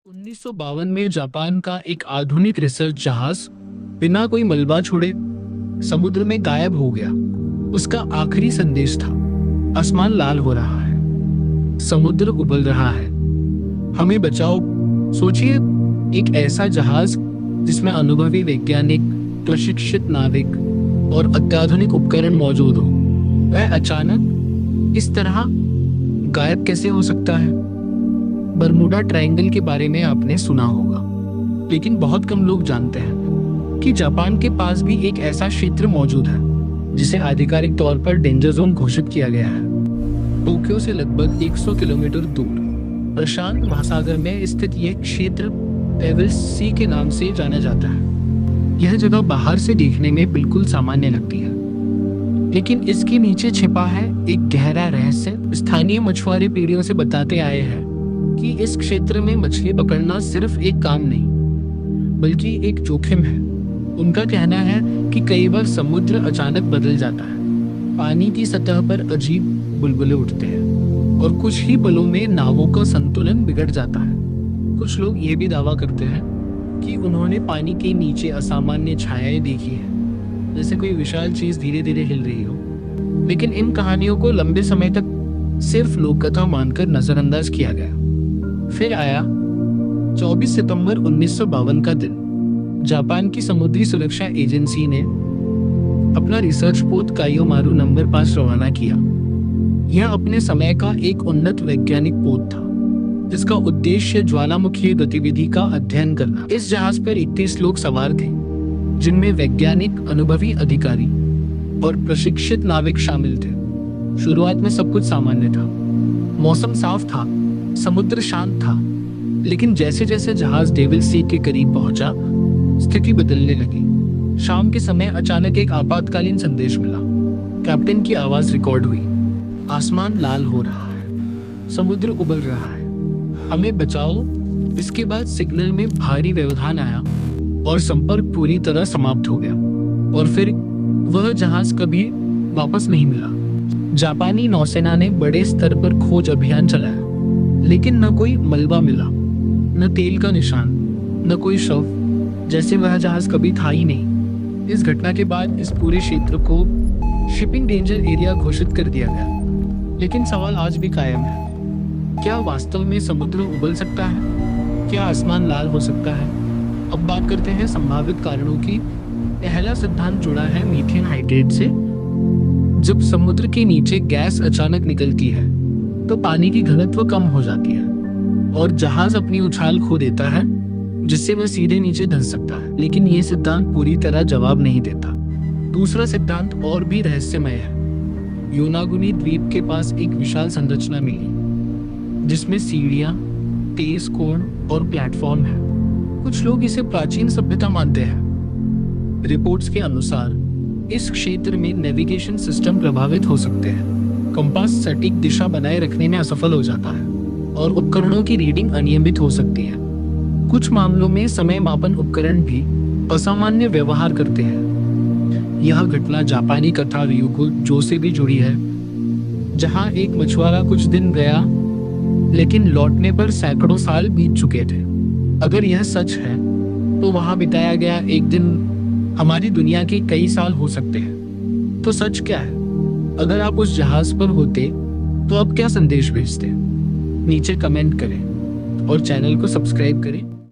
1952 में जापान का एक आधुनिक रिसर्च जहाज बिना कोई मलबा छोड़े समुद्र में गायब हो गया। उसका आखिरी संदेश था, आसमान लाल हो रहा है, समुद्र उबल रहा है, हमें बचाओ। सोचिए, एक ऐसा जहाज जिसमें अनुभवी वैज्ञानिक, प्रशिक्षित नाविक और अत्याधुनिक उपकरण मौजूद हो, वह अचानक इस तरह गायब कैसे हो सकता है? बरमूडा ट्रायंगल के बारे में आपने सुना होगा, लेकिन बहुत कम लोग जानते हैं कि जापान के पास भी एक ऐसा क्षेत्र मौजूद है जिसे आधिकारिक तौर पर डेंजर जोन घोषित किया गया है। टोक्यो से लगभग 100 किलोमीटर दूर प्रशांत महासागर में स्थित यह क्षेत्र पेवल सी के नाम से जाना जाता है। यह जगह बाहर से देखने में बिल्कुल सामान्य लगती है, लेकिन इसके नीचे छिपा है एक गहरा रहस्य। स्थानीय मछुआरे पीढ़ियों से बताते आए हैं कि इस क्षेत्र में मछली पकड़ना सिर्फ एक काम नहीं, बल्कि एक जोखिम है। उनका कहना है कि कई बार समुद्र अचानक बदल जाता है, पानी की सतह पर अजीब बुलबुले उठते हैं और कुछ ही पलों में नावों का संतुलन बिगड़ जाता है। कुछ लोग ये भी दावा करते हैं कि उन्होंने पानी के नीचे असामान्य छायाएं देखी है, जैसे कोई विशाल चीज धीरे धीरे हिल रही हो। लेकिन इन कहानियों को लंबे समय तक सिर्फ लोककथा मानकर नजरअंदाज किया गया। फिर आया 24 सितंबर 1952 का दिन। जापान की समुद्री सुरक्षा एजेंसी ने अपना रिसर्च पोत कायोमारू नंबर 5 रवाना किया। यह अपने समय का एक उन्नत वैज्ञानिक पोत था, जिसका उद्देश्य ज्वालामुखी गतिविधि का अध्ययन करना। इस जहाज पर 31 लोग सवार थे, जिनमें वैज्ञानिक, अनुभवी अधिकारी और प्रशिक्षित नाविक शामिल थे। शुरुआत में सब कुछ सामान्य था। मौसम साफ था, समुद्र शांत था, लेकिन जैसे जैसे जहाज डेविल सी के करीब पहुंचा, स्थिति बदलने लगी। शाम के समय अचानक एक आपातकालीन संदेश मिला। कैप्टन की आवाज रिकॉर्ड हुई, आसमान लाल हो रहा है, समुद्र उबल रहा है, हमें बचाओ। इसके बाद सिग्नल में भारी व्यवधान आया और संपर्क पूरी तरह समाप्त हो गया, और फिर वह जहाज कभी वापस नहीं मिला। जापानी नौसेना ने बड़े स्तर पर खोज अभियान चलाया, लेकिन न कोई मलबा मिला, न तेल का निशान, न कोई शव, जैसे वह जहाज कभी था ही नहीं। इस घटना के बाद इस पूरे क्षेत्र को शिपिंग डेंजर एरिया घोषित कर दिया गया। लेकिन सवाल आज भी कायम है, क्या वास्तव में समुद्र उबल सकता है? क्या आसमान लाल हो सकता है? अब बात करते हैं संभावित कारणों की। पहला सिद्धांत जुड़ा है मीथेन हाइड्रेट से। जब समुद्र के नीचे गैस अचानक निकलती है तो पानी की घनत्व कम हो जाती है और जहाज अपनी उछाल खो देता है, जिससे वह सीधे नीचे धंस सकता है। लेकिन यह सिद्धांत पूरी तरह जवाब नहीं देता। दूसरा सिद्धांत और भी रहस्यमय है। योनागुनी द्वीप के पास एक विशाल संरचना मिली, जिसमें सीढ़ियां, तेज कोण और प्लेटफॉर्म है। कुछ लोग इसे प्राचीन सभ्यता मानते हैं। रिपोर्ट्स के अनुसार इस क्षेत्र में नेविगेशन सिस्टम प्रभावित हो सकते हैं। कंपास सटीक दिशा बनाए रखने में असफल हो जाता है और उपकरणों की रीडिंग अनियमित हो सकती है। कुछ मामलों में समय मापन उपकरण भी असामान्य व्यवहार करते हैं। यह घटना जापानी कथा ryugu जो से भी जुड़ी है, जहां एक मछुआरा कुछ दिन गया, लेकिन लौटने पर सैकड़ों साल बीत चुके थे। अगर यह सच है, तो वहां बिताया गया एक दिन हमारी दुनिया के कई साल हो सकते हैं। तो सच क्या है? अगर आप उस जहाज पर होते तो आप क्या संदेश भेजते? नीचे कमेंट करें और चैनल को सब्सक्राइब करें।